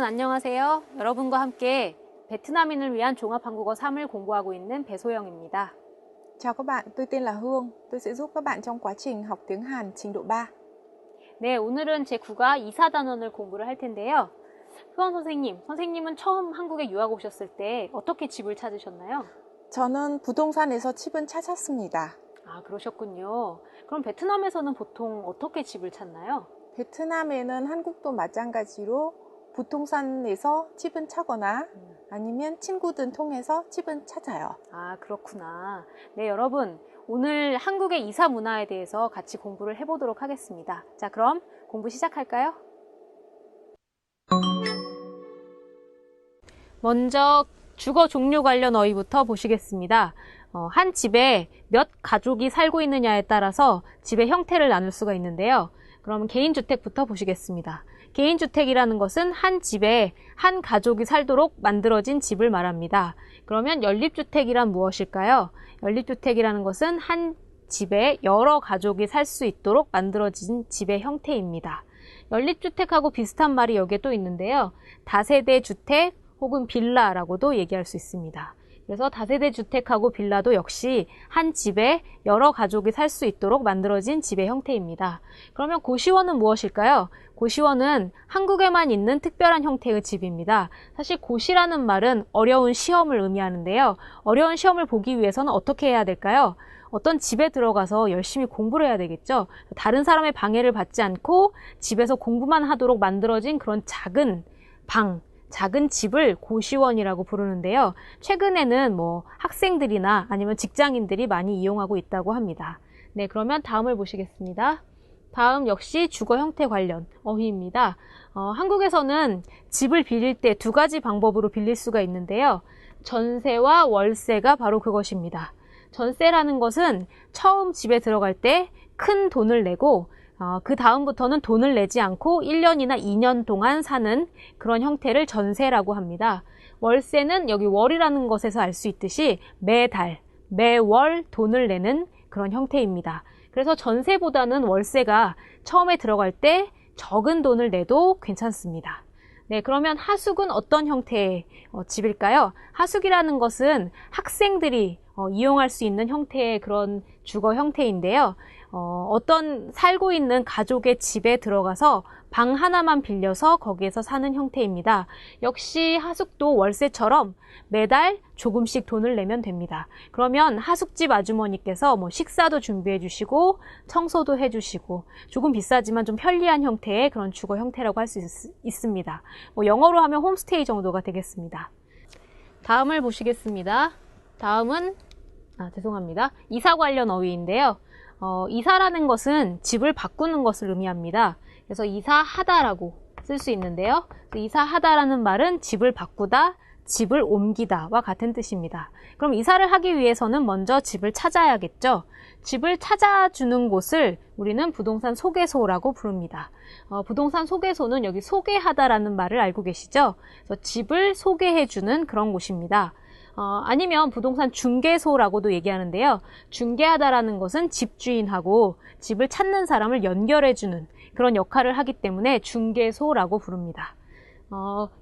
안녕하세요. 여러분과 함께 베트남인을 위한 종합한국어 3을 공부하고 있는 배소영입니다. Chào các bạn, tôi tên là Hương. Tôi sẽ giúp các bạn trong quá trình học tiếng Hàn trình độ 3. 네, 오늘은 제9과 이사단원을 공부를 할 텐데요. 효원 선생님은 처음 한국에 유학 오셨을 때 어떻게 집을 찾으셨나요? 저는 부동산에서 집은 찾았습니다. 아, 그러셨군요. 그럼 베트남에서는 보통 어떻게 집을 찾나요? 베트남에는 한국도 마찬가지로 부동산에서 집은 찾거나 아니면 친구들 통해서 집은 찾아요. 아, 그렇구나. 네, 여러분. 오늘 한국의 이사 문화에 대해서 같이 공부를 해보도록 하겠습니다. 자, 그럼 공부 시작할까요? 먼저 주거 종류 관련 어휘부터 보시겠습니다. 한 집에 몇 가족이 살고 있느냐에 따라서 집의 형태를 나눌 수가 있는데요. 그럼 개인주택부터 보시겠습니다. 개인주택이라는 것은 한 집에 한 가족이 살도록 만들어진 집을 말합니다. 그러면 연립주택이란 무엇일까요? 연립주택이라는 것은 한 집에 여러 가족이 살 수 있도록 만들어진 집의 형태입니다. 연립주택하고 비슷한 말이 여기에 또 있는데요. 다세대 주택 혹은 빌라라고도 얘기할 수 있습니다. 그래서 다세대 주택하고 빌라도 역시 한 집에 여러 가족이 살 수 있도록 만들어진 집의 형태입니다. 그러면 고시원은 무엇일까요? 고시원은 한국에만 있는 특별한 형태의 집입니다. 사실 고시라는 말은 어려운 시험을 의미하는데요. 어려운 시험을 보기 위해서는 어떻게 해야 될까요? 어떤 집에 들어가서 열심히 공부를 해야 되겠죠. 다른 사람의 방해를 받지 않고 집에서 공부만 하도록 만들어진 그런 작은 방, 작은 집을 고시원이라고 부르는데요. 최근에는 학생들이나 아니면 직장인들이 많이 이용하고 있다고 합니다. 네, 그러면 다음을 보시겠습니다. 다음 역시 주거 형태 관련 어휘입니다. 한국에서는 집을 빌릴 때 두 가지 방법으로 빌릴 수가 있는데요. 전세와 월세가 바로 그것입니다. 전세라는 것은 처음 집에 들어갈 때 큰 돈을 내고 그 다음부터는 돈을 내지 않고 1년이나 2년 동안 사는 그런 형태를 전세라고 합니다. 월세는 여기 월이라는 것에서 알 수 있듯이 매달, 매월 돈을 내는 그런 형태입니다. 그래서 전세보다는 월세가 처음에 들어갈 때 적은 돈을 내도 괜찮습니다. 네, 그러면 하숙은 어떤 형태의 집일까요? 하숙이라는 것은 학생들이 이용할 수 있는 형태의 그런 주거 형태인데요. 어떤 살고 있는 가족의 집에 들어가서 방 하나만 빌려서 거기에서 사는 형태입니다. 역시 하숙도 월세처럼 매달 조금씩 돈을 내면 됩니다. 그러면 하숙집 아주머니께서 식사도 준비해 주시고 청소도 해 주시고 조금 비싸지만 좀 편리한 형태의 그런 주거 형태라고 할 수 있습니다. 영어로 하면 홈스테이 정도가 되겠습니다. 다음을 보시겠습니다. 다음은 이사 관련 어휘인데요. 이사라는 것은 집을 바꾸는 것을 의미합니다. 그래서 이사하다라고 쓸 수 있는데요. 이사하다라는 말은 집을 바꾸다, 집을 옮기다와 같은 뜻입니다. 그럼 이사를 하기 위해서는 먼저 집을 찾아야겠죠. 집을 찾아주는 곳을 우리는 부동산 소개소라고 부릅니다. 부동산 소개소는 여기 소개하다라는 말을 알고 계시죠? 그래서 집을 소개해주는 그런 곳입니다. 아니면 부동산 중개소라고도 얘기하는데요. 중개하다라는 것은 집주인하고 집을 찾는 사람을 연결해주는 그런 역할을 하기 때문에 중개소라고 부릅니다.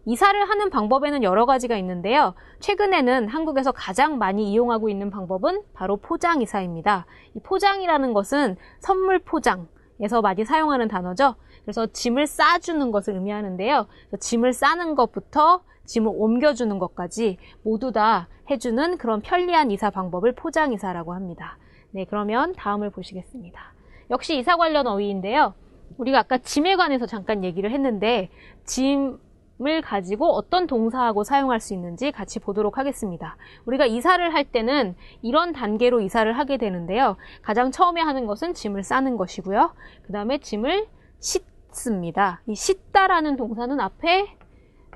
이사를 하는 방법에는 여러 가지가 있는데요. 최근에는 한국에서 가장 많이 이용하고 있는 방법은 바로 포장이사입니다. 이 포장이라는 것은 선물 포장에서 많이 사용하는 단어죠. 그래서 짐을 싸주는 것을 의미하는데요. 짐을 싸는 것부터 짐을 옮겨주는 것까지 모두 다 해주는 그런 편리한 이사 방법을 포장이사라고 합니다. 네, 그러면 다음을 보시겠습니다. 역시 이사 관련 어휘인데요. 우리가 아까 짐에 관해서 잠깐 얘기를 했는데 짐을 가지고 어떤 동사하고 사용할 수 있는지 같이 보도록 하겠습니다. 우리가 이사를 할 때는 이런 단계로 이사를 하게 되는데요. 가장 처음에 하는 것은 짐을 싸는 것이고요. 그 다음에 짐을 싣습니다. 이 싣다라는 동사는 앞에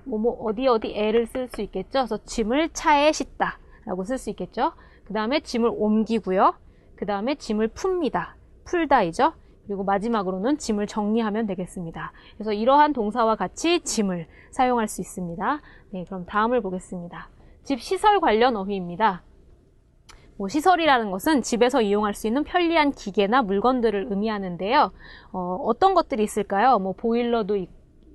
어디에를 쓸 수 있겠죠. 그래서 짐을 차에 싣다 라고 쓸 수 있겠죠. 그 다음에 짐을 옮기고요. 그 다음에 짐을 풉니다. 풀다이죠. 그리고 마지막으로는 짐을 정리하면 되겠습니다. 그래서 이러한 동사와 같이 짐을 사용할 수 있습니다. 네, 그럼 다음을 보겠습니다. 집 시설 관련 어휘입니다. 시설이라는 것은 집에서 이용할 수 있는 편리한 기계나 물건들을 의미하는데요. 어떤 것들이 있을까요? 보일러도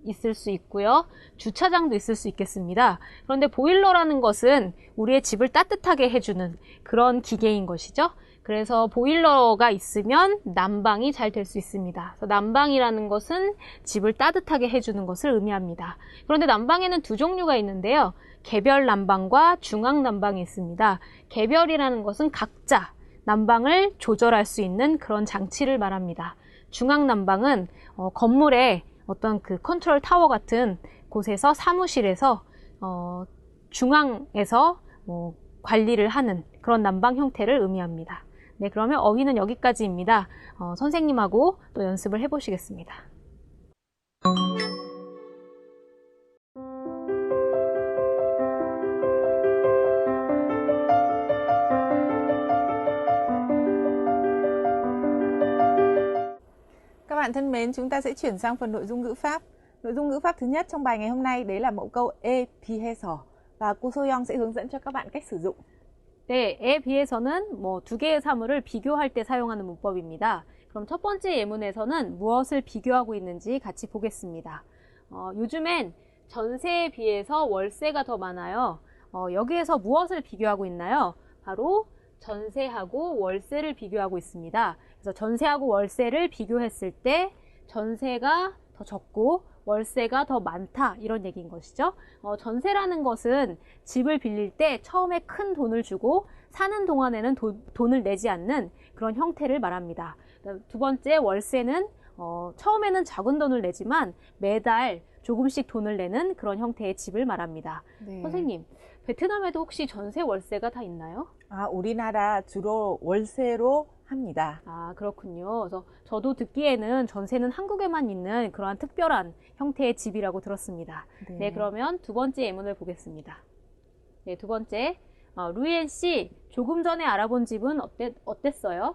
있을 수 있고요. 주차장도 있을 수 있겠습니다. 그런데 보일러라는 것은 우리의 집을 따뜻하게 해주는 그런 기계인 것이죠. 그래서 보일러가 있으면 난방이 잘 될 수 있습니다. 그래서 난방이라는 것은 집을 따뜻하게 해주는 것을 의미합니다. 그런데 난방에는 두 종류가 있는데요. 개별 난방과 중앙 난방이 있습니다. 개별이라는 것은 각자 난방을 조절할 수 있는 그런 장치를 말합니다. 중앙 난방은 건물의 어떤 그 컨트롤 타워 같은 곳에서 사무실에서 중앙에서 관리를 하는 그런 난방 형태를 의미합니다. 네, 그러면 어휘는 여기까지입니다. 선생님하고 또 연습을 해보시겠습니다. Các bạn thân mến, chúng ta sẽ chuyển sang phần nội dung ngữ pháp. Nội dung ngữ pháp thứ nhất trong bài ngày hôm nay đấy là mẫu câu 에 비해서 và cô Soyoung sẽ hướng dẫn cho các bạn cách sử dụng. 네, 에 비해서는 두 개의 사물을 비교할 때 사용하는 문법입니다. 그럼 첫 번째 예문에서는 무엇을 비교하고 있는지 같이 보겠습니다. 요즘엔 전세에 비해서 월세가 더 많아요. 여기에서 무엇을 비교하고 있나요? 바로 전세하고 월세를 비교하고 있습니다. 그래서 전세하고 월세를 비교했을 때 전세가 더 적고 월세가 더 많다 이런 얘기인 것이죠. 전세라는 것은 집을 빌릴 때 처음에 큰 돈을 주고 사는 동안에는 돈을 내지 않는 그런 형태를 말합니다. 두 번째 월세는 처음에는 작은 돈을 내지만 매달 조금씩 돈을 내는 그런 형태의 집을 말합니다. 네. 선생님, 베트남에도 혹시 전세 월세가 다 있나요? 우리나라 주로 월세로 합니다. 그렇군요. 그래서 저도 듣기에는 전세는 한국에만 있는 그러한 특별한 형태의 집이라고 들었습니다. 네, 그러면 두 번째 예문을 보겠습니다. 네, 두 번째. 루이엔 씨, 조금 전에 알아본 집은 어땠어요?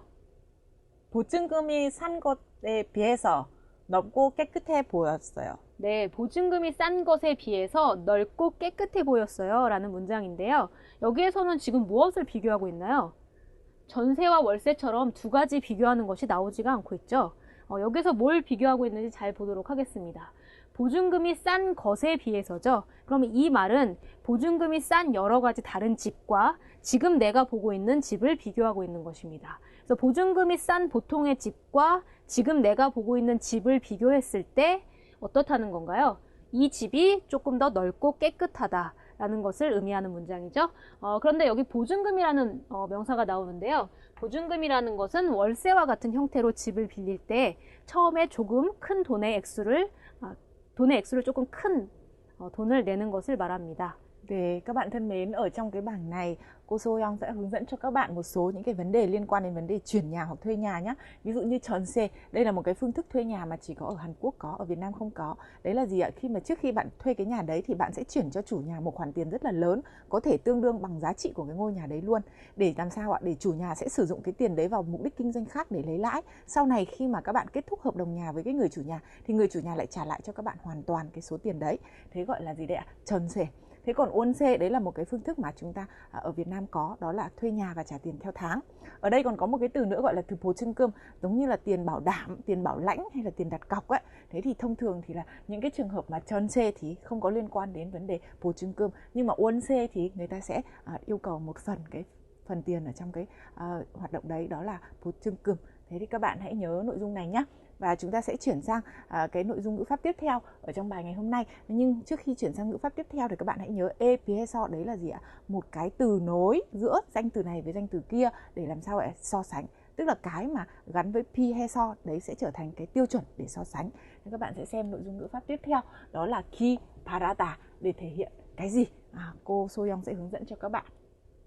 보증금이 싼 것에 비해서 넓고 깨끗해 보였어요. 네, 보증금이 싼 것에 비해서 넓고 깨끗해 보였어요. 라는 문장인데요. 여기에서는 지금 무엇을 비교하고 있나요? 전세와 월세처럼 두 가지 비교하는 것이 나오지가 않고 있죠. 여기서 뭘 비교하고 있는지 잘 보도록 하겠습니다. 보증금이 싼 것에 비해서죠. 그러면 이 말은 보증금이 싼 여러 가지 다른 집과 지금 내가 보고 있는 집을 비교하고 있는 것입니다. 그래서 보증금이 싼 보통의 집과 지금 내가 보고 있는 집을 비교했을 때 어떻다는 건가요? 이 집이 조금 더 넓고 깨끗하다. 라는 것을 의미하는 문장이죠. 그런데 여기 보증금이라는 명사가 나오는데요. 보증금이라는 것은 월세와 같은 형태로 집을 빌릴 때 처음에 조금 큰 돈의 액수를 조금 큰 돈을 내는 것을 말합니다. Các bạn thân mến, ở trong cái bảng này cô Soyoung sẽ hướng dẫn cho các bạn một số những cái vấn đề liên quan đến vấn đề chuyển nhà hoặc thuê nhà nhé. Ví dụ như 전세, đây là một cái phương thức thuê nhà mà chỉ có ở Hàn Quốc có, ở Việt Nam không có. Đấy là gì ạ? Trước khi bạn thuê cái nhà đấy thì bạn sẽ chuyển cho chủ nhà một khoản tiền rất là lớn, có thể tương đương bằng giá trị của cái ngôi nhà đấy luôn. Để làm sao ạ? Để chủ nhà sẽ sử dụng cái tiền đấy vào mục đích kinh doanh khác để lấy lãi. Sau này khi mà các bạn kết thúc hợp đồng nhà với cái người chủ nhà thì người chủ nhà lại trả lại cho các bạn hoàn toàn cái số tiền đấy. Thế gọi là gì đấy ạ? 전세. Thế còn 원세 đấy là một cái phương thức mà chúng ta ở Việt Nam có, đó là thuê nhà và trả tiền theo tháng. Ở đây còn có một cái từ nữa gọi là từ 보증금, giống như là tiền bảo đảm, tiền bảo lãnh hay là tiền đặt cọc ấy. Thế thì thông thường thì là những cái trường hợp mà 전세 thì không có liên quan đến vấn đề 보증금, nhưng mà 원세 thì người ta sẽ yêu cầu một phần tiền ở trong cái hoạt động đấy, đó là 보증금. Thế thì các bạn hãy nhớ nội dung này nhé. Và chúng ta sẽ chuyển sang cái nội dung ngữ pháp tiếp theo ở trong bài ngày hôm nay. Nhưng trước khi chuyển sang ngữ pháp tiếp theo thì các bạn hãy nhớ 에 비해서 đấy là gì ạ? Một cái từ nối giữa danh từ này với danh từ kia để làm sao ạ? So sánh. Tức là cái mà gắn với 비해서 đấy sẽ trở thành cái tiêu chuẩn để so sánh. Nên các bạn sẽ xem nội dung ngữ pháp tiếp theo, đó là 기 바라다 để thể hiện cái gì? Cô Soyoung sẽ hướng dẫn cho các bạn.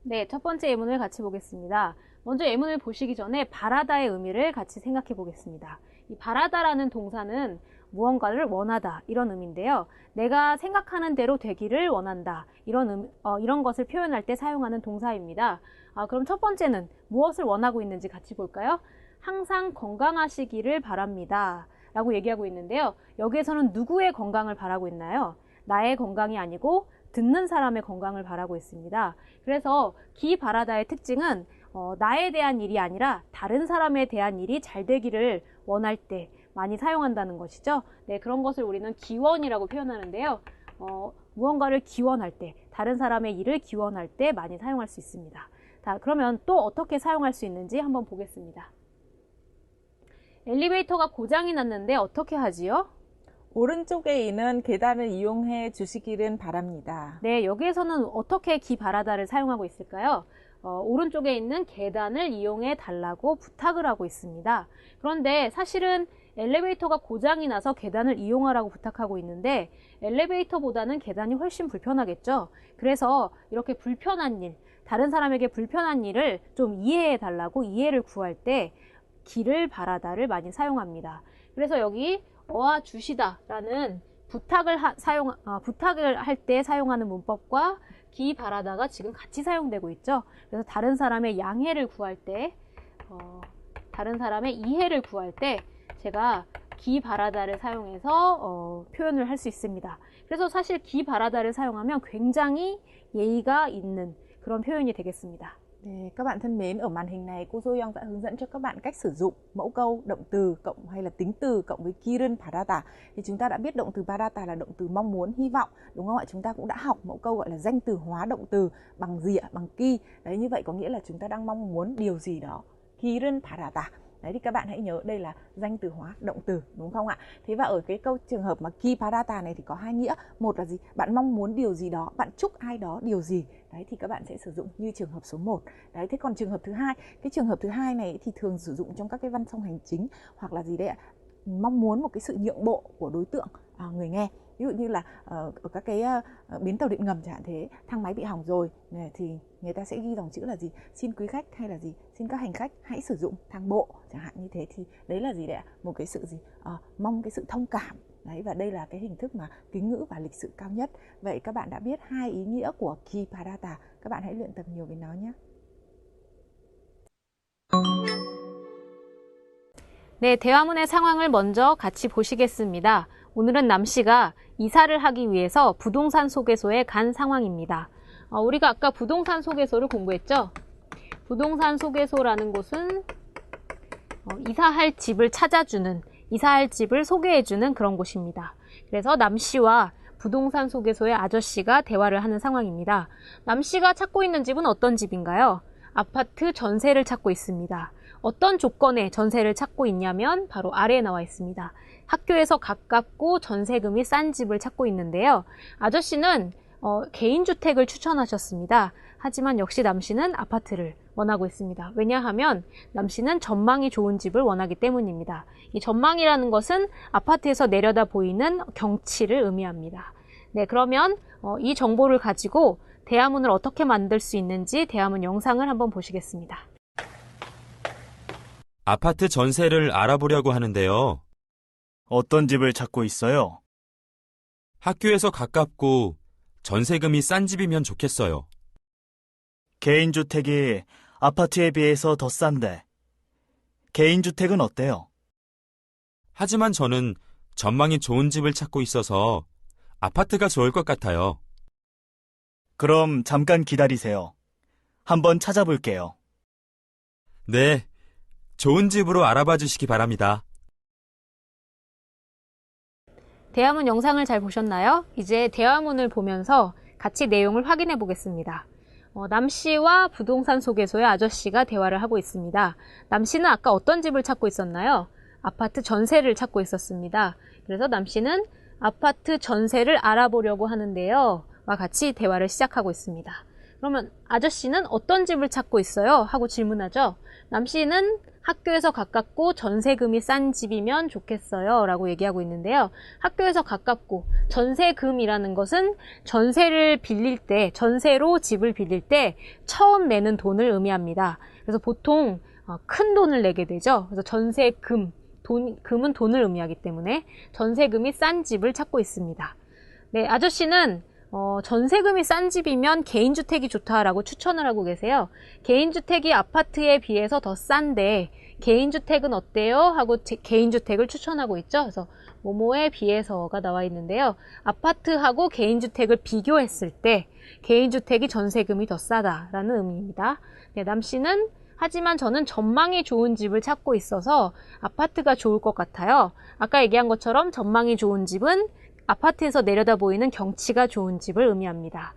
네, 첫 번째 예문을 같이 보겠습니다. 먼저 예문을 보시기 전에 바라다의 의미를 같이 생각해 보겠습니다. 이 바라다라는 동사는 무언가를 원하다 이런 의미인데요. 내가 생각하는 대로 되기를 원한다 이런 것을 표현할 때 사용하는 동사입니다. 그럼 첫 번째는 무엇을 원하고 있는지 같이 볼까요? 항상 건강하시기를 바랍니다 라고 얘기하고 있는데요. 여기에서는 누구의 건강을 바라고 있나요? 나의 건강이 아니고 듣는 사람의 건강을 바라고 있습니다. 그래서 기 바라다의 특징은 나에 대한 일이 아니라 다른 사람에 대한 일이 잘 되기를 원할 때 많이 사용한다는 것이죠. 네, 그런 것을 우리는 기원이라고 표현하는데요. 무언가를 기원할 때, 다른 사람의 일을 기원할 때 많이 사용할 수 있습니다. 자, 그러면 또 어떻게 사용할 수 있는지 한번 보겠습니다. 엘리베이터가 고장이 났는데 어떻게 하지요? 오른쪽에 있는 계단을 이용해 주시기를 바랍니다. 네, 여기에서는 어떻게 기바라다를 사용하고 있을까요? 오른쪽에 있는 계단을 이용해 달라고 부탁을 하고 있습니다. 그런데 사실은 엘리베이터가 고장이 나서 계단을 이용하라고 부탁하고 있는데 엘리베이터보다는 계단이 훨씬 불편하겠죠. 그래서 이렇게 불편한 일, 다른 사람에게 불편한 일을 좀 이해해 달라고 이해를 구할 때 기를 바라다를 많이 사용합니다. 그래서 여기 어와주시다라는 부탁을 할 때 사용하는 문법과 기 바라다가 지금 같이 사용되고 있죠. 그래서 다른 사람의 양해를 구할 때, 다른 사람의 이해를 구할 때 제가 기 바라다를 사용해서 표현을 할 수 있습니다. 그래서 사실 기 바라다를 sa용하면 굉장히 예의가 있는 그런 표현이 되겠습니다. Để các bạn thân mến, ở màn hình này cô Soyoung sẽ hướng dẫn cho các bạn cách sử dụng mẫu câu động từ cộng hay là tính từ cộng với kiren parata. Thì chúng ta đã biết động từ parata là động từ mong muốn, hy vọng, đúng không ạ? Chúng ta cũng đã học mẫu câu gọi là danh từ hóa động từ bằng gì ạ? Bằng ki. Đấy, như vậy có nghĩa là chúng ta đang mong muốn điều gì đó. Kiren parata. Đấy, thì các bạn hãy nhớ đây là danh từ hóa động từ, đúng không ạ? Thế và ở cái câu trường hợp mà ki parata này thì có hai nghĩa. Một là gì? Bạn mong muốn điều gì đó, bạn chúc ai đó điều gì. Đấy, thì các bạn sẽ sử dụng như trường hợp số 1. Đấy, thế còn trường hợp thứ hai, cái trường hợp thứ hai này thì thường sử dụng trong các cái văn phong hành chính hoặc là gì đấy ạ? Mong muốn một cái sự nhượng bộ của đối tượng người nghe. Ví dụ như là ở các cái bến tàu điện ngầm chẳng hạn thế, thang máy bị hỏng rồi thì người ta sẽ ghi dòng chữ là gì? Xin quý khách hay là gì? Xin các hành khách hãy sử dụng thang bộ chẳng hạn như thế, thì đấy là gì đấy ạ? Một cái sự gì? Mong cái sự thông cảm. Đấy, và đây là cái hình thức mà kính ngữ và lịch sự cao nhất. Vậy các bạn đã biết hai ý nghĩa của ki parata. Các bạn hãy luyện tập nhiều với nó nhé. 네, 대화문의 상황을 먼저 같이 보시겠습니다. 오늘은 남씨가 이사를 하기 위해서 부동산 소개소에 간 상황입니다. 우리가 아까 부동산 소개소를 공부했죠? 부동산 소개소라는 곳은 이사할 집을 찾아주는, 이사할 집을 소개해주는 그런 곳입니다. 그래서 남씨와 부동산 소개소의 아저씨가 대화를 하는 상황입니다. 남씨가 찾고 있는 집은 어떤 집인가요? 아파트 전세를 찾고 있습니다. 어떤 조건에 전세를 찾고 있냐면 바로 아래에 나와 있습니다. 학교에서 가깝고 전세금이 싼 집을 찾고 있는데요. 아저씨는 개인주택을 추천하셨습니다. 하지만 역시 남씨는 아파트를 원하고 있습니다. 왜냐하면 남씨는 전망이 좋은 집을 원하기 때문입니다. 이 전망이라는 것은 아파트에서 내려다 보이는 경치를 의미합니다. 네, 그러면 이 정보를 가지고 대화문을 어떻게 만들 수 있는지 대화문 영상을 한번 보시겠습니다. 아파트 전세를 알아보려고 하는데요. 어떤 집을 찾고 있어요? 학교에서 가깝고 전세금이 싼 집이면 좋겠어요. 개인주택이 아파트에 비해서 더 싼데 개인주택은 어때요? 하지만 저는 전망이 좋은 집을 찾고 있어서 아파트가 좋을 것 같아요. 그럼 잠깐 기다리세요. 한번 찾아볼게요. 네, 좋은 집으로 알아봐 주시기 바랍니다. 대화문 영상을 잘 보셨나요? 이제 대화문을 보면서 같이 내용을 확인해 보겠습니다. 남씨와 부동산 소개소의 아저씨가 대화를 하고 있습니다. 남씨는 아까 어떤 집을 찾고 있었나요? 아파트 전세를 찾고 있었습니다. 그래서 남씨는 아파트 전세를 알아보려고 하는데요. 와 같이 대화를 시작하고 있습니다. 그러면 아저씨는 어떤 집을 찾고 있어요? 하고 질문하죠. 남씨는 학교에서 가깝고 전세금이 싼 집이면 좋겠어요 라고 얘기하고 있는데요. 학교에서 가깝고 전세금이라는 것은 전세를 빌릴 때, 전세로 집을 빌릴 때 처음 내는 돈을 의미합니다. 그래서 보통 큰 돈을 내게 되죠. 그래서 전세금, 금은 돈을 의미하기 때문에 전세금이 싼 집을 찾고 있습니다. 네, 아저씨는 전세금이 싼 집이면 개인주택이 좋다라고 추천을 하고 계세요. 개인주택이 아파트에 비해서 더 싼데 개인주택은 어때요? 하고 개인주택을 추천하고 있죠. 그래서 뭐뭐에 비해서가 나와 있는데요. 아파트하고 개인주택을 비교했을 때 개인주택이 전세금이 더 싸다라는 의미입니다. 네, 남씨는 하지만 저는 전망이 좋은 집을 찾고 있어서 아파트가 좋을 것 같아요. 아까 얘기한 것처럼 전망이 좋은 집은 아파트에서 내려다 보이는 경치가 좋은 집을 의미합니다.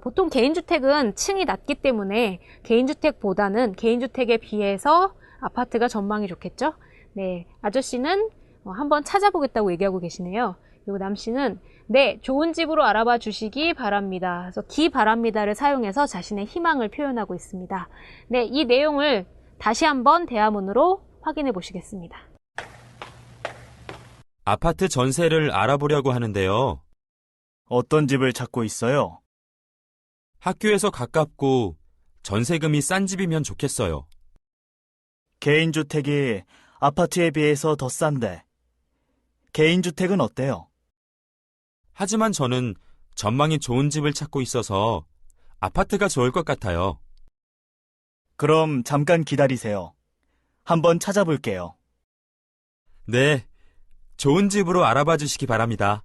보통 개인주택은 층이 낮기 때문에 개인주택에 비해서 아파트가 전망이 좋겠죠? 네, 아저씨는 한번 찾아보겠다고 얘기하고 계시네요. 그리고 남씨는 네, 좋은 집으로 알아봐 주시기 바랍니다. 그래서 기 바랍니다를 사용해서 자신의 희망을 표현하고 있습니다. 네, 이 내용을 다시 한번 대화문으로 확인해 보시겠습니다. 아파트 전세를 알아보려고 하는데요. 어떤 집을 찾고 있어요? 학교에서 가깝고 전세금이 싼 집이면 좋겠어요. 개인주택이 아파트에 비해서 더 싼데, 개인주택은 어때요? 하지만 저는 전망이 좋은 집을 찾고 있어서 아파트가 좋을 것 같아요. 그럼 잠깐 기다리세요. 한번 찾아볼게요. 네, 좋은 집으로 알아봐 주시기 바랍니다.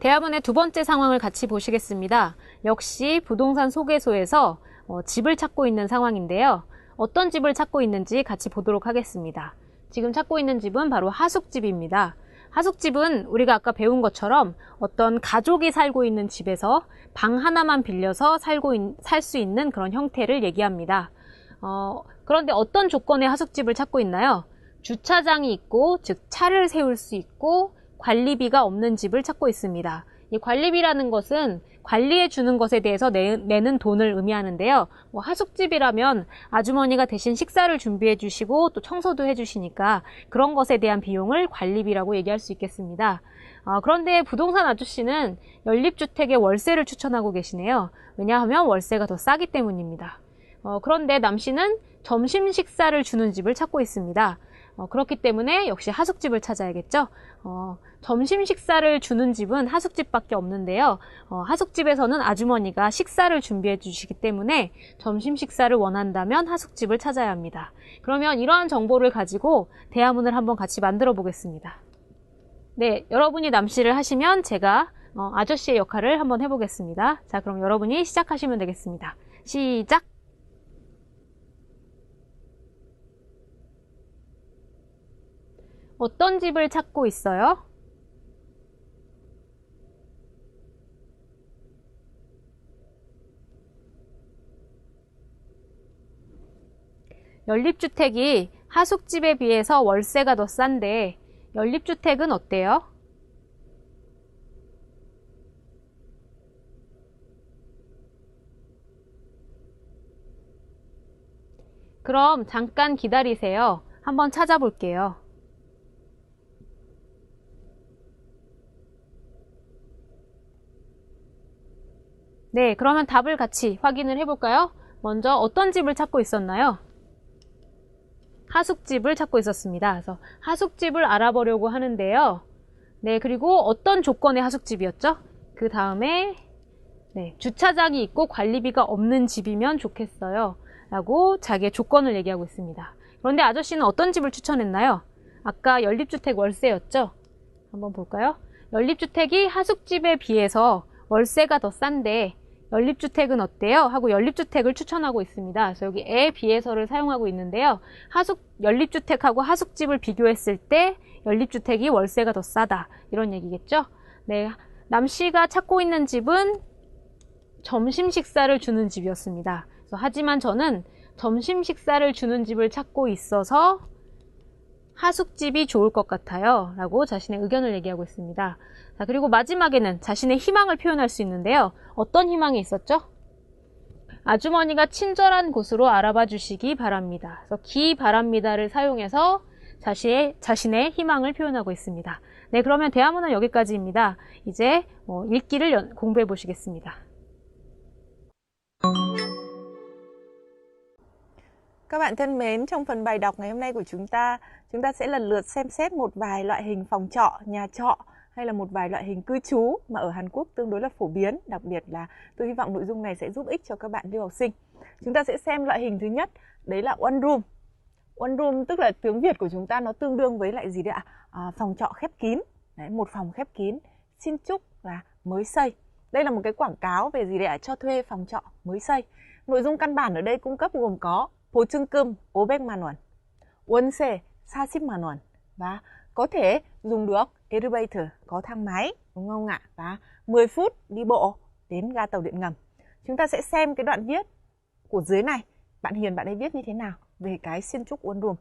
대화문의 두 번째 상황을 같이 보시겠습니다. 역시 부동산 소개소에서 집을 찾고 있는 상황인데요. 어떤 집을 찾고 있는지 같이 보도록 하겠습니다. 지금 찾고 있는 집은 바로 하숙집입니다. 하숙집은 우리가 아까 배운 것처럼 어떤 가족이 살고 있는 집에서 방 하나만 빌려서 살 수 있는 그런 형태를 얘기합니다. 그런데 어떤 조건의 하숙집을 찾고 있나요? 주차장이 있고, 즉 차를 세울 수 있고 관리비가 없는 집을 찾고 있습니다. 이 관리비라는 것은 관리해 주는 것에 대해서 내는 돈을 의미하는데요. 하숙집이라면 아주머니가 대신 식사를 준비해 주시고 또 청소도 해 주시니까 그런 것에 대한 비용을 관리비라고 얘기할 수 있겠습니다. 그런데 부동산 아저씨는 연립주택의 월세를 추천하고 계시네요. 왜냐하면 월세가 더 싸기 때문입니다. 그런데 남씨는 점심 식사를 주는 집을 찾고 있습니다. 그렇기 때문에 역시 하숙집을 찾아야겠죠. 점심 식사를 주는 집은 하숙집밖에 없는데요. 하숙집에서는 아주머니가 식사를 준비해 주시기 때문에 점심 식사를 원한다면 하숙집을 찾아야 합니다. 그러면 이러한 정보를 가지고 대화문을 한번 같이 만들어 보겠습니다. 네, 여러분이 남씨를 하시면 제가 아저씨의 역할을 한번 해보겠습니다. 자, 그럼 여러분이 시작하시면 되겠습니다. 시작! 어떤 집을 찾고 있어요? 연립주택이 하숙집에 비해서 월세가 더 싼데 연립주택은 어때요? 그럼 잠깐 기다리세요. 한번 찾아볼게요. 네, 그러면 답을 같이 확인을 해볼까요? 먼저 어떤 집을 찾고 있었나요? 하숙집을 찾고 있었습니다. 그래서 하숙집을 알아보려고 하는데요. 네, 그리고 어떤 조건의 하숙집이었죠? 그 다음에 네, 주차장이 있고 관리비가 없는 집이면 좋겠어요. 라고 자기의 조건을 얘기하고 있습니다. 그런데 아저씨는 어떤 집을 추천했나요? 아까 연립주택 월세였죠? 한번 볼까요? 연립주택이 하숙집에 비해서 월세가 더 싼데 연립주택은 어때요? 하고 연립주택을 추천하고 있습니다. 그래서 여기 에 비해서를 사용하고 있는데요. 연립주택하고 하숙집을 비교했을 때 연립주택이 월세가 더 싸다. 이런 얘기겠죠? 네, 남씨가 찾고 있는 집은 점심 식사를 주는 집이었습니다. 그래서 하지만 저는 점심 식사를 주는 집을 찾고 있어서 하숙집이 좋을 것 같아요. 라고 자신의 의견을 얘기하고 있습니다. 자, 그리고 마지막에는 자신의 희망을 표현할 수 있는데요. 어떤 희망이 있었죠? 아주머니가 친절한 곳으로 알아봐 주시기 바랍니다. 그래서 기 바랍니다를 사용해서 자신의 희망을 표현하고 있습니다. 네, 그러면 대화문은 여기까지입니다. 이제 읽기를 공부해 보시겠습니다. Các bạn thân mến, trong phần bài đọc ngày hôm nay của chúng ta sẽ lần lượt xem xét một vài loại hình phòng trọ, nhà trọ hay là một vài loại hình cư trú mà ở Hàn Quốc tương đối là phổ biến. Đặc biệt là tôi hy vọng nội dung này sẽ giúp ích cho các bạn lưu học sinh. Chúng ta sẽ xem loại hình thứ nhất, đấy là one room. One room tức là tiếng Việt của chúng ta nó tương đương với lại gì đấy ạ? Phòng trọ khép kín. Đấy, một phòng khép kín, 신축 là mới xây. Đây là một cái quảng cáo về gì để cho thuê phòng trọ mới xây. Nội dung căn bản ở đây cung cấp gồm có 보증금 500만 원, 월세 40만 원 và có thể dùng được elevator, có thang máy, đúng không ạ? Và 10 phút đi bộ đến ga tàu điện ngầm. Chúng ta sẽ xem cái đoạn viết của dưới này. Bạn Hiền, bạn ấy viết như thế nào về cái 신축 원룸.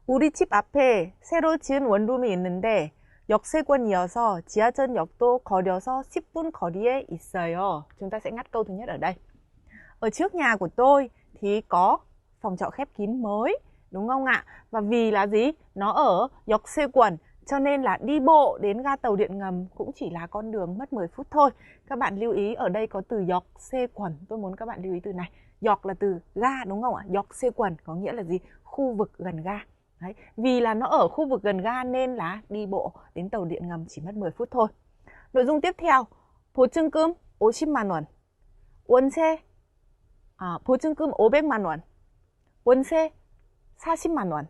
우리 집 앞에 새로 지은 원룸이 있는데 역세권이어서 지하철역도 거려서 10분 거리에 있어요. Chúng ta sẽ ngắt câu thứ nhất ở đây. Ở trước nhà của tôi thì có phòng trọ khép kín mới, đúng không ạ? Và vì là gì? Nó ở 역세권, cho nên là đi bộ đến ga tàu điện ngầm cũng chỉ là con đường mất 10 phút thôi. Các bạn lưu ý ở đây có từ 역세권, tôi muốn các bạn lưu ý từ này. Yok là từ ga, đúng không ạ? 역세권 có nghĩa là gì? Khu vực gần ga. Đấy. Vì là nó ở khu vực gần ga nên là đi bộ đến tàu điện ngầm chỉ mất 10 phút thôi. Nội dung tiếp theo, 보증금 50만 원, 월세 보증금 500만 원, 월세 40만 원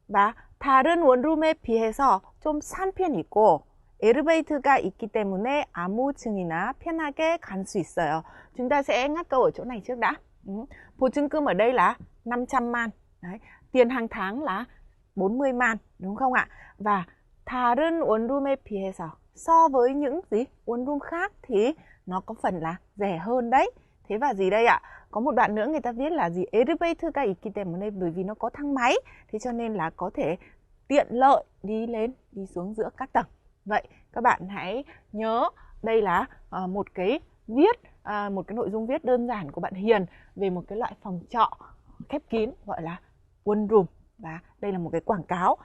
và 다른 원룸에 비해서 좀 싼 편이고 엘리베이터가 있기 때문에 아무 층이나 편하게 갈 수 있어요. Chúng ta sẽ ngắt câu ở chỗ này trước đã. 보증금 ở đây là 500만. Đấy. Tiền hàng tháng là 40만, đúng không ạ? Và 다른 원룸에 비해서, so với những gì? 원룸 khác thì nó có phần là rẻ hơn đấy. Thế và gì đây ạ? Có một đoạn nữa người ta viết là gì? 엘리베이터가 있기 때문에, bởi vì nó có thang máy, thế cho nên là có thể tiện lợi đi lên, đi xuống giữa các tầng. Vậy các bạn hãy nhớ đây là một cái nội dung viết đơn giản của bạn Hiền về một cái loại phòng trọ khép kín gọi là one room. Và đây là một cái quảng cáo.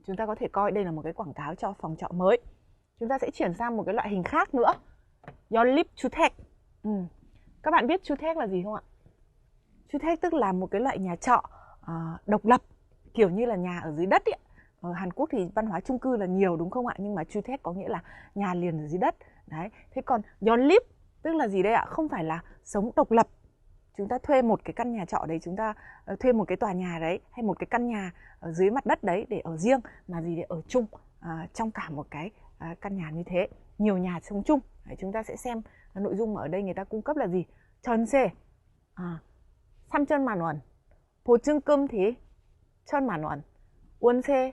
Chúng ta có thể coi đây là một cái quảng cáo cho phòng trọ mới. Chúng ta sẽ chuyển sang một cái loại hình khác nữa. 연립주택. Các bạn biết 주택 là gì không ạ? 주택 tức là một cái loại nhà trọ độc lập, kiểu như là nhà ở dưới đất ấy. Ở Hàn Quốc thì văn hóa chung cư là nhiều, đúng không ạ? Nhưng mà 주택 có nghĩa là nhà liền ở dưới đất. Đấy. Thế còn 연립 tức là gì đây ạ? Không phải là sống độc lập. Chúng ta thuê một cái căn nhà trọ đấy, chúng ta thuê một cái tòa nhà đấy, hay một cái căn nhà ở dưới mặt đất đấy để ở riêng, mà gì để ở chung trong cả một cái căn nhà như thế. Nhiều nhà sống chung. Đấy, chúng ta sẽ xem nội dung ở đây người ta cung cấp là gì. 전세 3천만 원, 보증금 thì 1,000만 원, 월세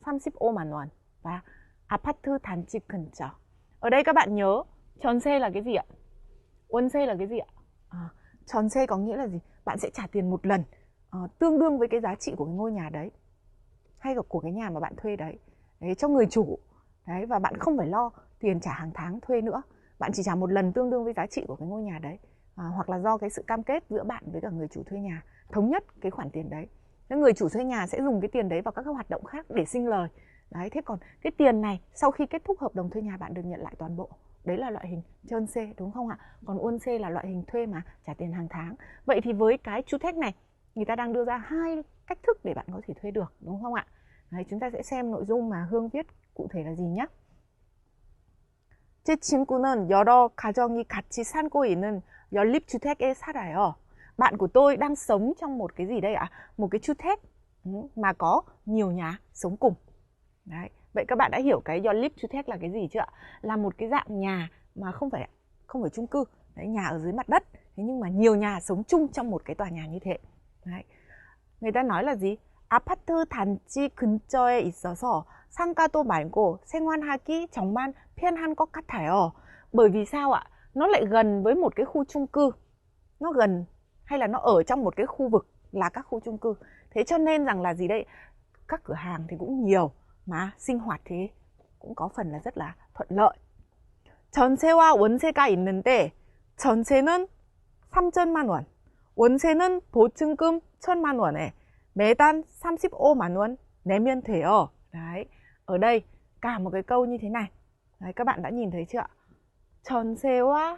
35만 원 và 아파트 단지 근처. Ở đây các bạn nhớ 전세 là cái gì ạ? 월세 là cái gì ạ? 전세 có nghĩa là gì? Bạn sẽ trả tiền một lần tương đương với cái giá trị của cái ngôi nhà đấy, hay là của cái nhà mà bạn thuê đấy, cho người chủ. Đấy, và bạn không phải lo tiền trả hàng tháng thuê nữa. Bạn chỉ trả một lần tương đương với giá trị của cái ngôi nhà đấy. Hoặc là do cái sự cam kết giữa bạn với cả người chủ thuê nhà, thống nhất cái khoản tiền đấy. Nên người chủ thuê nhà sẽ dùng cái tiền đấy vào các hoạt động khác để sinh lời. Đấy, thế còn cái tiền này sau khi kết thúc hợp đồng thuê nhà bạn được nhận lại toàn bộ. Đấy là loại hình 전세, đúng không ạ? Còn 월세 là loại hình thuê mà trả tiền hàng tháng. Vậy thì với cái 주택 này, người ta đang đưa ra hai cách thức để bạn có thể thuê được, đúng không ạ? Đấy, chúng ta sẽ xem nội dung mà Hương viết cụ thể là gì nhé. 제 친구는 여러 가정이 같이 살고 있는 연립주택에 살아요. Bạn của tôi đang sống trong một cái gì đây ạ? Một cái 주택 mà có nhiều nhà sống cùng. Đấy. Vậy các bạn đã hiểu cái 연립주택 là cái gì chưa ạ? Là một cái dạng nhà mà không phải chung cư. Đấy, nhà ở dưới mặt đất. Thế nhưng mà nhiều nhà sống chung trong một cái tòa nhà như thế. Đấy. Người ta nói là gì? 아파트 단지 근처에 있어서 상가도 말고 생활하기 정말 편한 것 같아요. Bởi vì sao ạ? Nó lại gần với một cái khu chung cư. Nó gần hay là nó ở trong một cái khu vực là các khu chung cư. Thế cho nên rằng là gì đây? Các cửa hàng thì cũng nhiều mà sinh hoạt thì cũng có phần là rất là thuận lợi. 전세와 월세가 있는데 전세는 3천만 원, 월세는 보증금 1,000만 원에 매달 35만 원 내면 돼요. Đấy, ở đây cả một cái câu như thế này. Đấy, các bạn đã nhìn thấy chưa ạ? 전세와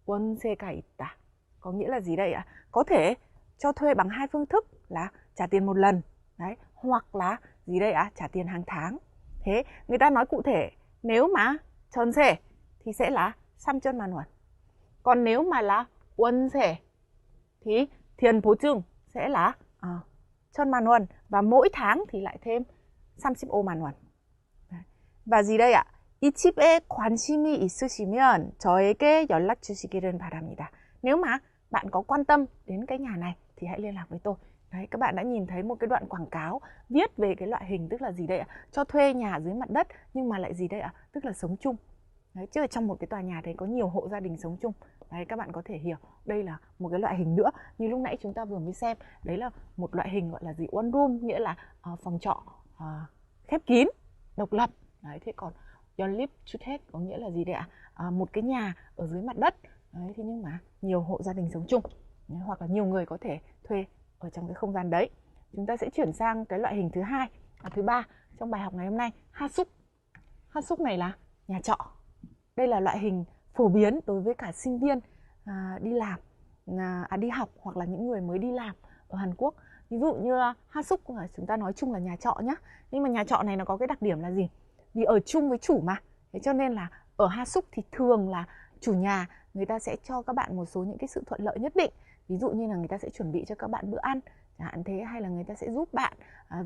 월세가 있다. Có nghĩa là gì đây ạ? Có thể cho thuê bằng hai phương thức là trả tiền một lần, đấy, hoặc là gì đây ạ? Trả tiền hàng tháng. Thế người ta nói cụ thể, nếu mà 전세 thì sẽ là 3천만 원. Còn nếu mà là 월세 thì tiền 보증 sẽ là 1,000만 원 và mỗi tháng thì lại thêm 35만 원. Và gì đây ạ? 이 집에 관심이 있으시면 저에게 연락 주시기를 바랍니다. Nếu mà bạn có quan tâm đến cái nhà này thì hãy liên lạc với tôi. Đấy, các bạn đã nhìn thấy một cái đoạn quảng cáo viết về cái loại hình, tức là gì đây ạ? Cho thuê nhà dưới mặt đất nhưng mà lại gì đây ạ? Tức là sống chung. Đấy, chứ ở trong một cái tòa nhà đấy có nhiều hộ gia đình sống chung. Đấy, các bạn có thể hiểu đây là một cái loại hình nữa. Như lúc nãy chúng ta vừa mới xem, đấy là một loại hình gọi là gì? One room, nghĩa là phòng trọ khép kín, độc lập. Đấy, thế còn 연립주택 có nghĩa là gì đấy ạ? Một cái nhà ở dưới mặt đất. Đấy, thế nhưng mà nhiều hộ gia đình sống chung. Đấy, hoặc là nhiều người có thể thuê ở trong cái không gian đấy. Chúng ta sẽ chuyển sang cái loại hình thứ hai, thứ ba trong bài học ngày hôm nay, hasuk. Hasuk này là nhà trọ. Đây là loại hình phổ biến đối với cả sinh viên đi làm, đi học hoặc là những người mới đi làm ở Hàn Quốc. Ví dụ như hasuk chúng ta nói chung là nhà trọ nhá. Nhưng mà nhà trọ này nó có cái đặc điểm là gì? Vì ở chung với chủ mà. Thế cho nên là ở hasuk thì thường là chủ nhà người ta sẽ cho các bạn một số những cái sự thuận lợi nhất định. Ví dụ như là người ta sẽ chuẩn bị cho các bạn bữa ăn chẳng hạn thế, hay là người ta sẽ giúp bạn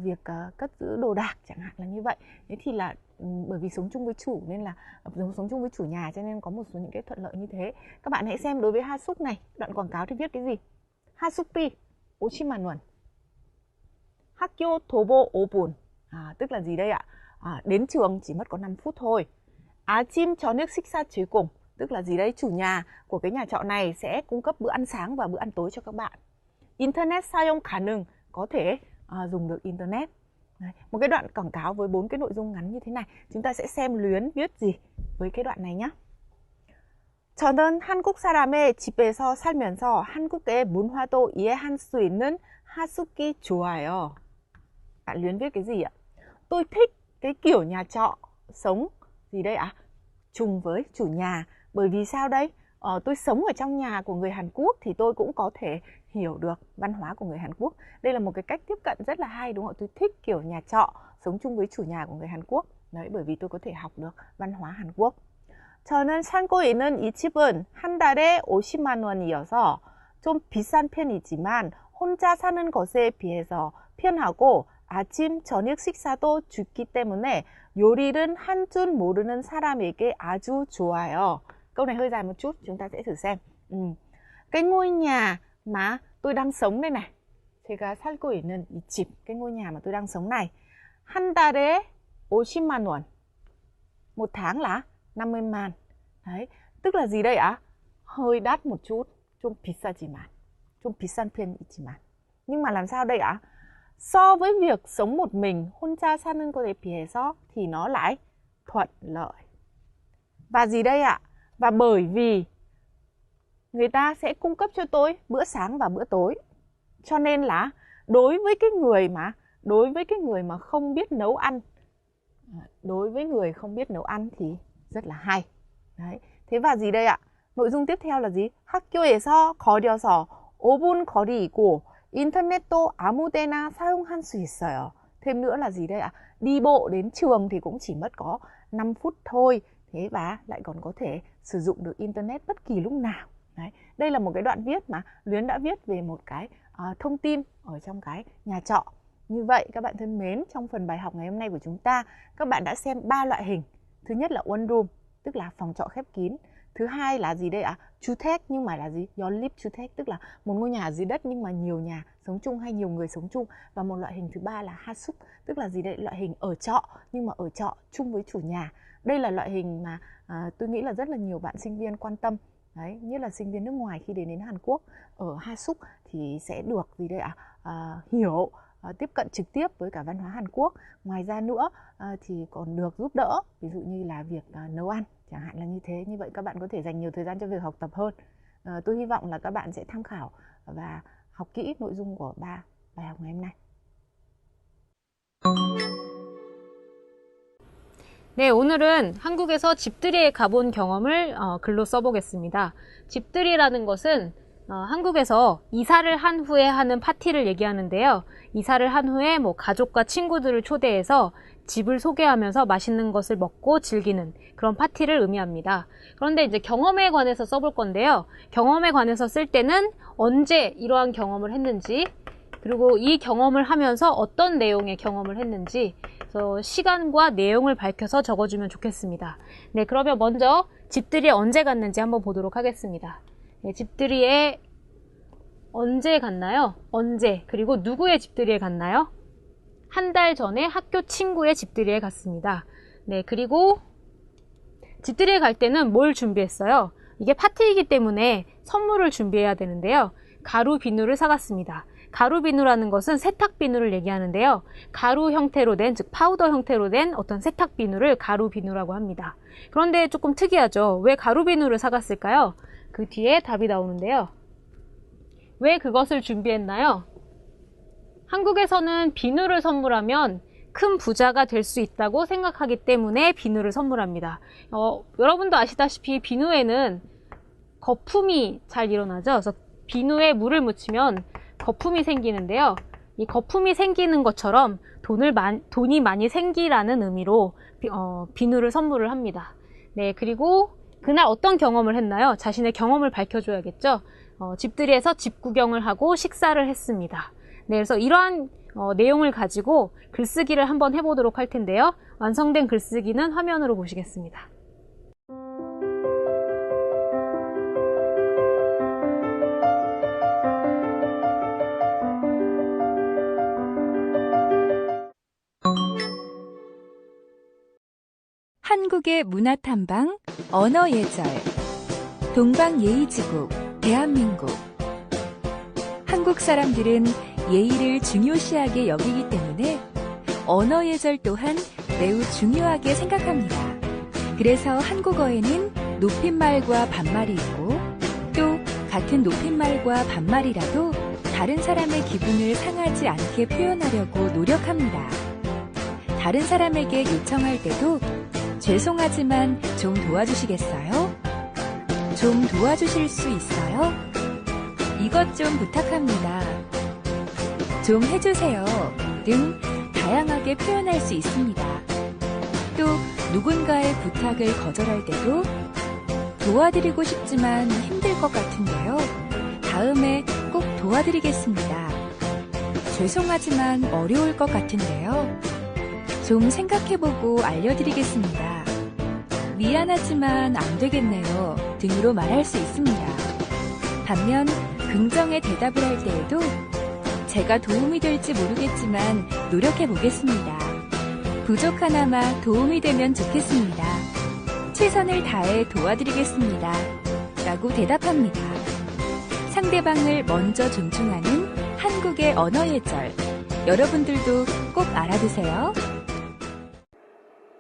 việc cất giữ đồ đạc chẳng hạn là như vậy. Thế thì là bởi vì sống chung với chủ nên là sống chung với chủ nhà cho nên có một số những cái thuận lợi như thế. Các bạn hãy xem đối với hasuk này, đoạn quảng cáo thì viết cái gì? Hasuk비 50만 원. 학교 도보 5분. Tức là gì đây ạ? Đến trường chỉ mất có 5 phút thôi. 아침 저녁 식사 제공. Tức là gì đấy? Chủ nhà của cái nhà trọ này sẽ cung cấp bữa ăn sáng và bữa ăn tối cho các bạn. Internet 사용 가능, có thể dùng được Internet. Đấy, một cái đoạn quảng cáo với 4 cái nội dung ngắn như thế này. Chúng ta sẽ xem Luyến viết gì với cái đoạn này nhé. 저는 한국 사람의 집에서 살면서 한국의 문화도 이해할 수 있는 하숙이 좋아요. Bạn Luyến viết cái gì ạ? Tôi thích cái kiểu nhà trọ sống gì đây ạ? Chung với chủ nhà. Bởi vì sao đây? Tôi sống ở trong nhà của người Hàn Quốc thì tôi cũng có thể hiểu được văn hóa của người Hàn Quốc. Đây là một cái cách tiếp cận rất là hay đúng không? Tôi thích kiểu nhà trọ sống chung với chủ nhà của người Hàn Quốc. Đấy, bởi vì tôi có thể học được văn hóa Hàn Quốc. 저는 살고 있는 이 집은 한 달에 50만 원이어서 좀 비싼 편이지만 혼자 사는 것에 비해서 편하고 아침, 저녁 식사도 주기 때문에 요리는 한 줄 모르는 사람에게 아주 좋아요. Câu này hơi dài một chút, chúng ta sẽ thử xem. Cái ngôi nhà mà tôi đang sống đây này, 제가 살고 있는 이 집, cái ngôi nhà mà tôi đang sống này, 한 달에 50만 원. Một tháng là 50만. Đấy, tức là gì đây ạ? Hơi đắt một chút, 좀 비싸지만. 좀 비싼 편이지만. Nhưng mà làm sao đây ạ? So với việc sống một mình, 혼자 사는 것에 비해서 thì nó lại thuận lợi. Và gì đây ạ? Và bởi vì người ta sẽ cung cấp cho tôi bữa sáng và bữa tối. Cho nên là đối với cái người mà không biết nấu ăn, đối với người không biết nấu ăn thì rất là hay. Đấy. Thế và gì đây ạ? Nội dung tiếp theo là gì? 학교에서 거려서 5분 거리이고 인터넷도 아무 데나 사용할 수 있어요. Thêm nữa là gì đây ạ? Đi bộ đến trường thì cũng chỉ mất có 5 phút thôi. Thế và lại còn có thể sử dụng được Internet bất kỳ lúc nào. Đấy. Đây là một cái đoạn viết mà Luyến đã viết về một cái thông tin ở trong cái nhà trọ. Như vậy các bạn thân mến, trong phần bài học ngày hôm nay của chúng ta, các bạn đã xem 3 loại hình. Thứ nhất là one room, tức là phòng trọ khép kín. Thứ hai là gì đây ạ? 주택, nhưng mà là gì? 연립주택, tức là một ngôi nhà dưới đất nhưng mà nhiều nhà sống chung hay nhiều người sống chung. Và một loại hình thứ ba là hasuk, tức là gì đây? Loại hình ở trọ nhưng mà ở trọ chung với chủ nhà. Đây là loại hình mà tôi nghĩ là rất là nhiều bạn sinh viên quan tâm. Đấy, nhất là sinh viên nước ngoài khi đến Hàn Quốc. Ở hasuk thì sẽ được gì đây ạ? Hiểu, tiếp cận trực tiếp với cả văn hóa Hàn Quốc. Ngoài ra nữa thì còn được giúp đỡ, ví dụ như là việc nấu ăn, chẳng hạn là như thế. Như vậy các bạn có thể dành nhiều thời gian cho việc học tập hơn. Tôi hy vọng là các bạn sẽ tham khảo và học kỹ nội dung của 3 bài học ngày hôm nay. 네, 오늘은 한국에서 집들이에 가본 경험을 글로 써보겠습니다. 집들이라는 것은 한국에서 이사를 한 후에 하는 파티를 얘기하는데요. 이사를 한 후에 뭐 가족과 친구들을 초대해서 집을 소개하면서 맛있는 것을 먹고 즐기는 그런 파티를 의미합니다. 그런데 이제 경험에 관해서 써볼 건데요. 경험에 관해서 쓸 때는 언제 이러한 경험을 했는지, 그리고 이 경험을 하면서 어떤 내용의 경험을 했는지 그래서 시간과 내용을 밝혀서 적어주면 좋겠습니다. 네, 그러면 먼저 집들이에 언제 갔는지 한번 보도록 하겠습니다. 네, 집들이에 언제 갔나요? 언제? 그리고 누구의 집들이에 갔나요? 한 달 전에 학교 친구의 집들이에 갔습니다. 네, 그리고 집들이에 갈 때는 뭘 준비했어요? 이게 파티이기 때문에 선물을 준비해야 되는데요. 가루 비누를 사갔습니다. 가루 비누라는 것은 세탁 비누를 얘기하는데요. 가루 형태로 된, 즉 파우더 형태로 된 어떤 세탁 비누를 가루 비누라고 합니다. 그런데 조금 특이하죠. 왜 가루 비누를 사갔을까요? 그 뒤에 답이 나오는데요. 왜 그것을 준비했나요? 한국에서는 비누를 선물하면 큰 부자가 될 수 있다고 생각하기 때문에 비누를 선물합니다. 여러분도 아시다시피 비누에는 거품이 잘 일어나죠. 그래서 비누에 물을 묻히면 거품이 생기는데요. 이 거품이 생기는 것처럼 돈이 많이 생기라는 의미로 비누를 선물을 합니다. 네, 그리고 그날 어떤 경험을 했나요? 자신의 경험을 밝혀줘야겠죠. 집들이에서 집 구경을 하고 식사를 했습니다. 네, 그래서 이러한 내용을 가지고 글쓰기를 한번 해보도록 할 텐데요. 완성된 글쓰기는 화면으로 보시겠습니다. 한국의 문화탐방, 언어예절, 동방예의지국, 대한민국. 한국 사람들은 예의를 중요시하게 여기기 때문에 언어예절 또한 매우 중요하게 생각합니다. 그래서 한국어에는 높임말과 반말이 있고 또 같은 높임말과 반말이라도 다른 사람의 기분을 상하지 않게 표현하려고 노력합니다. 다른 사람에게 요청할 때도 죄송하지만 좀 도와주시겠어요? 좀 도와주실 수 있어요? 이것 좀 부탁합니다. 좀 해주세요 등 다양하게 표현할 수 있습니다. 또 누군가의 부탁을 거절할 때도 도와드리고 싶지만 힘들 것 같은데요. 다음에 꼭 도와드리겠습니다. 죄송하지만 어려울 것 같은데요. 좀 생각해보고 알려드리겠습니다. 미안하지만 안 되겠네요 등으로 말할 수 있습니다. 반면 긍정의 대답을 할 때에도 제가 도움이 될지 모르겠지만 노력해 보겠습니다. 부족하나마 도움이 되면 좋겠습니다. 최선을 다해 도와드리겠습니다. 라고 대답합니다. 상대방을 먼저 존중하는 한국의 언어예절. 여러분들도 꼭 알아두세요.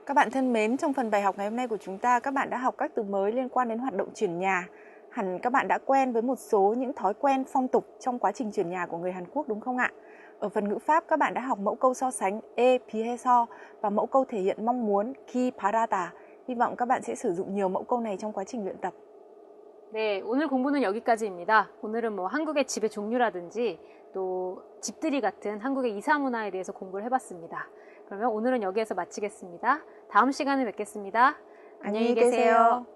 Các bạn thân mến, trong phần bài học ngày hôm nay của chúng ta, các bạn đã học các từ mới liên quan đến hoạt động chuyển nhà. Hẳn các bạn đã quen với một số những thói quen phong tục trong quá trình chuyển nhà của người Hàn Quốc đúng không ạ? Ở phần ngữ pháp, các bạn đã học mẫu câu so sánh e piheso và mẫu câu thể hiện mong muốn ki parata. Hy vọng các bạn sẽ sử dụng nhiều mẫu câu này trong quá trình luyện tập. 네, 오늘 공부는 여기까지입니다. 오늘은 뭐 한국의 집의 종류라든지 또 집들이 같은 한국의 이사 문화에 대해서 공부를 해봤습니다. 그러면 오늘은 여기에서 마치겠습니다. 다음 시간에 뵙겠습니다. 안녕히 계세요.